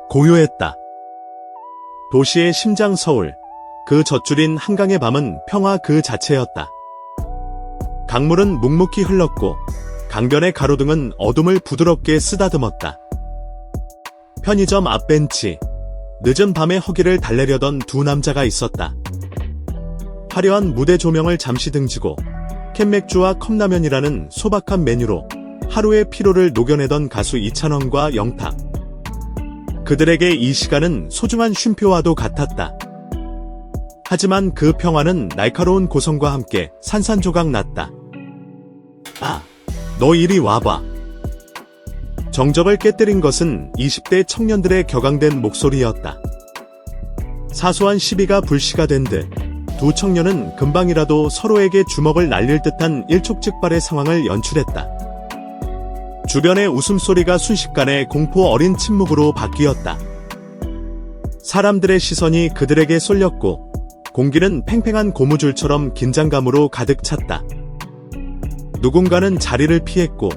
고요했다. 도시의 심장 서울, 그 젖줄인 한강의 밤은 평화 그 자체였다. 강물은 묵묵히 흘렀고 강변의 가로등은 어둠을 부드럽게 쓰다듬었다. 편의점 앞 벤치, 늦은 밤에 허기를 달래려던 두 남자가 있었다. 화려한 무대 조명을 잠시 등지고 캔맥주와 컵라면이라는 소박한 메뉴로 하루의 피로를 녹여내던 가수 이찬원과 영탁. 그들에게 이 시간은 소중한 쉼표와도 같았다. 하지만 그 평화는 날카로운 고성과 함께 산산조각 났다. 아, 너 이리 와봐. 정적을 깨뜨린 것은 20대 청년들의 격앙된 목소리였다. 사소한 시비가 불씨가 된 듯 두 청년은 금방이라도 서로에게 주먹을 날릴 듯한 일촉즉발의 상황을 연출했다. 주변의 웃음소리가 순식간에 공포 어린 침묵으로 바뀌었다. 사람들의 시선이 그들에게 쏠렸고 공기는 팽팽한 고무줄처럼 긴장감으로 가득 찼다. 누군가는 자리를 피했고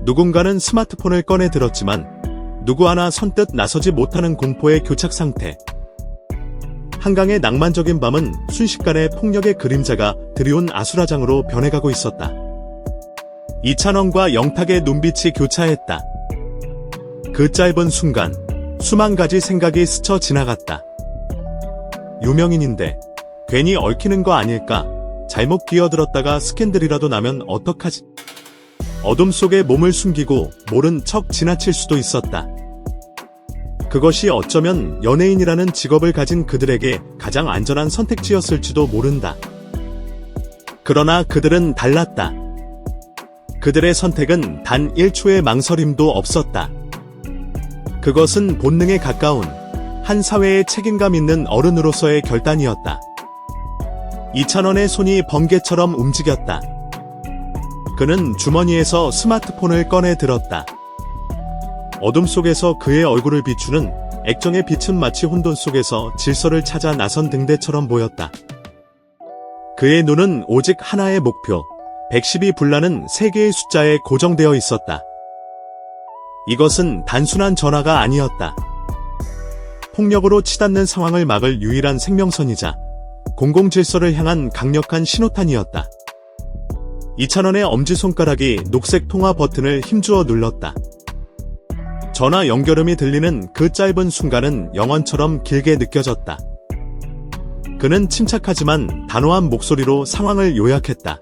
누군가는 스마트폰을 꺼내 들었지만 누구 하나 선뜻 나서지 못하는 공포의 교착 상태. 한강의 낭만적인 밤은 순식간에 폭력의 그림자가 드리운 아수라장으로 변해가고 있었다. 이찬원과 영탁의 눈빛이 교차했다. 그 짧은 순간 수만 가지 생각이 스쳐 지나갔다. 유명인인데 괜히 얽히는 거 아닐까? 잘못 끼어들었다가 스캔들이라도 나면 어떡하지? 어둠 속에 몸을 숨기고 모른 척 지나칠 수도 있었다. 그것이 어쩌면 연예인이라는 직업을 가진 그들에게 가장 안전한 선택지였을지도 모른다. 그러나 그들은 달랐다. 그들의 선택은 단 1초의 망설임도 없었다. 그것은 본능에 가까운 한 사회의 책임감 있는 어른으로서의 결단이었다. 이찬원의 손이 번개처럼 움직였다. 그는 주머니에서 스마트폰을 꺼내 들었다. 어둠 속에서 그의 얼굴을 비추는 액정의 빛은 마치 혼돈 속에서 질서를 찾아 나선 등대처럼 보였다. 그의 눈은 오직 하나의 목표, 110이 불나는 3개의 숫자에 고정되어 있었다. 이것은 단순한 전화가 아니었다. 폭력으로 치닫는 상황을 막을 유일한 생명선이자 공공질서를 향한 강력한 신호탄이었다. 이찬원의 엄지손가락이 녹색 통화 버튼을 힘주어 눌렀다. 전화 연결음이 들리는 그 짧은 순간은 영원처럼 길게 느껴졌다. 그는 침착하지만 단호한 목소리로 상황을 요약했다.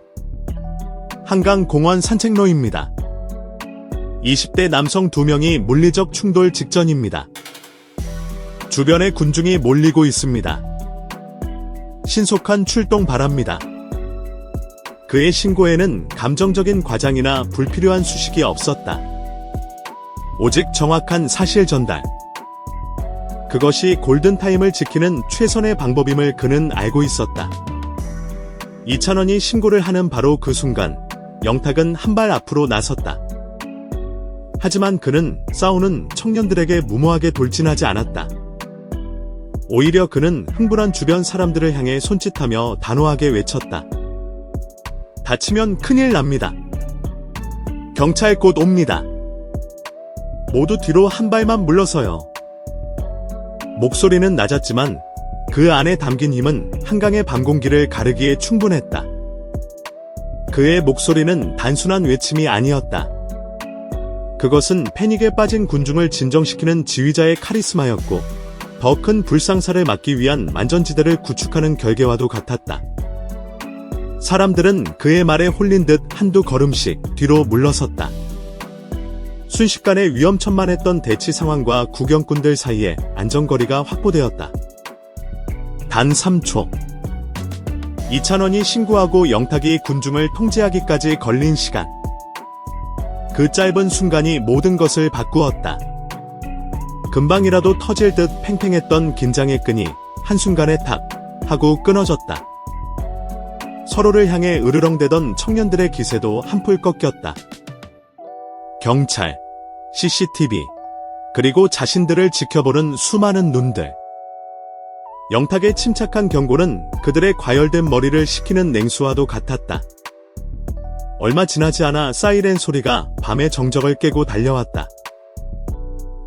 한강 공원 산책로입니다. 20대 남성 2명이 물리적 충돌 직전입니다. 주변에 군중이 몰리고 있습니다. 신속한 출동 바랍니다. 그의 신고에는 감정적인 과장이나 불필요한 수식이 없었다. 오직 정확한 사실 전달. 그것이 골든타임을 지키는 최선의 방법임을 그는 알고 있었다. 이찬원이 신고를 하는 바로 그 순간 영탁은 한 발 앞으로 나섰다. 하지만 그는 싸우는 청년들에게 무모하게 돌진하지 않았다. 오히려 그는 흥분한 주변 사람들을 향해 손짓하며 단호하게 외쳤다. 다치면 큰일 납니다. 경찰 곧 옵니다. 모두 뒤로 한 발만 물러서요. 목소리는 낮았지만 그 안에 담긴 힘은 한강의 밤 공기를 가르기에 충분했다. 그의 목소리는 단순한 외침이 아니었다. 그것은 패닉에 빠진 군중을 진정시키는 지휘자의 카리스마였고 더 큰 불상사를 막기 위한 만전지대를 구축하는 결계와도 같았다. 사람들은 그의 말에 홀린 듯 한두 걸음씩 뒤로 물러섰다. 순식간에 위험천만했던 대치 상황과 구경꾼들 사이에 안전거리가 확보되었다. 단 3초. 이찬원이 신고하고 영탁이 군중을 통제하기까지 걸린 시간. 그 짧은 순간이 모든 것을 바꾸었다. 금방이라도 터질 듯 팽팽했던 긴장의 끈이 한순간에 탁 하고 끊어졌다. 서로를 향해 으르렁대던 청년들의 기세도 한풀 꺾였다. 경찰, CCTV, 그리고 자신들을 지켜보는 수많은 눈들. 영탁의 침착한 경고는 그들의 과열된 머리를 식히는 냉수와도 같았다. 얼마 지나지 않아 사이렌 소리가 밤의 정적을 깨고 달려왔다.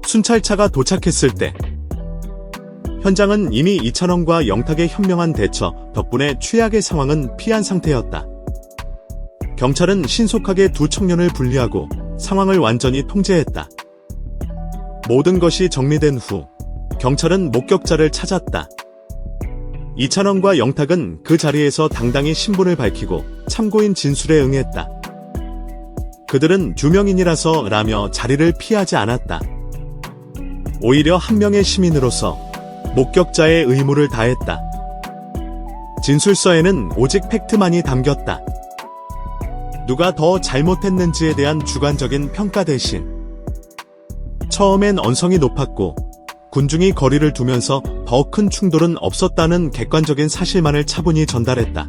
순찰차가 도착했을 때 현장은 이미 이찬원과 영탁의 현명한 대처 덕분에 최악의 상황은 피한 상태였다. 경찰은 신속하게 두 청년을 분리하고 상황을 완전히 통제했다. 모든 것이 정리된 후 경찰은 목격자를 찾았다. 이찬원과 영탁은 그 자리에서 당당히 신분을 밝히고 참고인 진술에 응했다. 그들은 유명인이라서 라며 자리를 피하지 않았다. 오히려 한 명의 시민으로서 목격자의 의무를 다했다. 진술서에는 오직 팩트만이 담겼다. 누가 더 잘못했는지에 대한 주관적인 평가 대신 처음엔 언성이 높았고 군중이 거리를 두면서 더 큰 충돌은 없었다는 객관적인 사실만을 차분히 전달했다.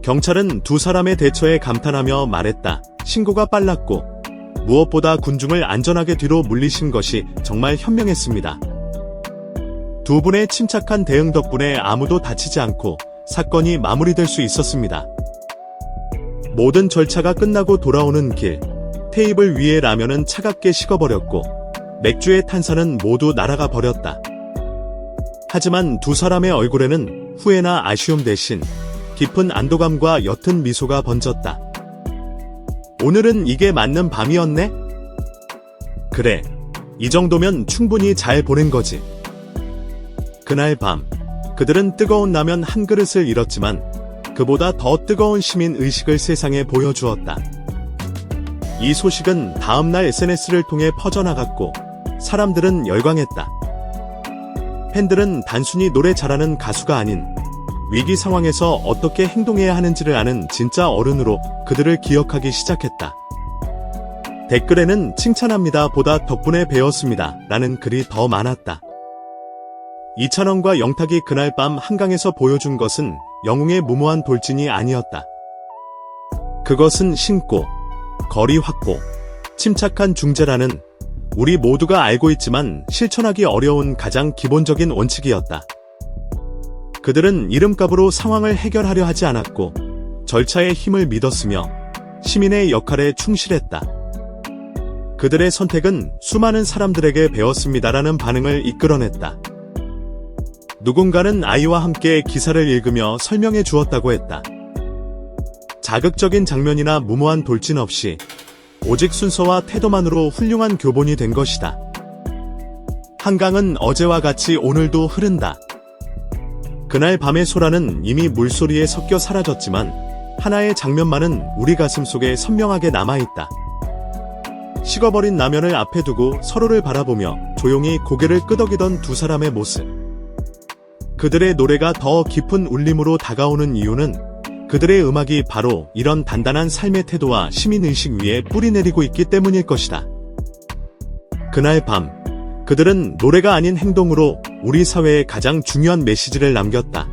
경찰은 두 사람의 대처에 감탄하며 말했다. 신고가 빨랐고 무엇보다 군중을 안전하게 뒤로 물리신 것이 정말 현명했습니다. 두 분의 침착한 대응 덕분에 아무도 다치지 않고 사건이 마무리될 수 있었습니다. 모든 절차가 끝나고 돌아오는 길, 테이블 위의 라면은 차갑게 식어버렸고 맥주의 탄산은 모두 날아가 버렸다. 하지만 두 사람의 얼굴에는 후회나 아쉬움 대신 깊은 안도감과 옅은 미소가 번졌다. 오늘은 이게 맞는 밤이었네? 그래, 이 정도면 충분히 잘 보낸 거지. 그날 밤, 그들은 뜨거운 라면 한 그릇을 잃었지만 그보다 더 뜨거운 시민 의식을 세상에 보여주었다. 이 소식은 다음날 SNS를 통해 퍼져나갔고 사람들은 열광했다. 팬들은 단순히 노래 잘하는 가수가 아닌 위기 상황에서 어떻게 행동해야 하는지를 아는 진짜 어른으로 그들을 기억하기 시작했다. 댓글에는 칭찬합니다 보다 덕분에 배웠습니다 라는 글이 더 많았다. 이찬원과 영탁이 그날 밤 한강에서 보여준 것은 영웅의 무모한 돌진이 아니었다. 그것은 신고, 거리 확보, 침착한 중재라는 우리 모두가 알고 있지만 실천하기 어려운 가장 기본적인 원칙이었다. 그들은 이름값으로 상황을 해결하려 하지 않았고 절차의 힘을 믿었으며 시민의 역할에 충실했다. 그들의 선택은 수많은 사람들에게 배웠습니다라는 반응을 이끌어냈다. 누군가는 아이와 함께 기사를 읽으며 설명해 주었다고 했다. 자극적인 장면이나 무모한 돌진 없이 오직 순서와 태도만으로 훌륭한 교본이 된 것이다. 한강은 어제와 같이 오늘도 흐른다. 그날 밤의 소라는 이미 물소리에 섞여 사라졌지만 하나의 장면만은 우리 가슴 속에 선명하게 남아있다. 식어버린 라면을 앞에 두고 서로를 바라보며 조용히 고개를 끄덕이던 두 사람의 모습. 그들의 노래가 더 깊은 울림으로 다가오는 이유는 그들의 음악이 바로 이런 단단한 삶의 태도와 시민의식 위에 뿌리내리고 있기 때문일 것이다. 그날 밤, 그들은 노래가 아닌 행동으로 우리 사회에 가장 중요한 메시지를 남겼다.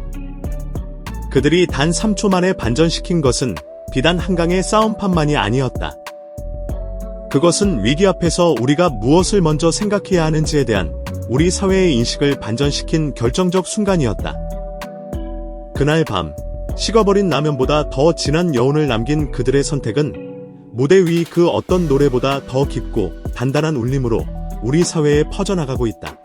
그들이 단 3초 만에 반전시킨 것은 비단 한강의 싸움판만이 아니었다. 그것은 위기 앞에서 우리가 무엇을 먼저 생각해야 하는지에 대한 우리 사회의 인식을 반전시킨 결정적 순간이었다. 그날 밤, 식어버린 라면보다 더 진한 여운을 남긴 그들의 선택은 무대 위 그 어떤 노래보다 더 깊고 단단한 울림으로 우리 사회에 퍼져나가고 있다.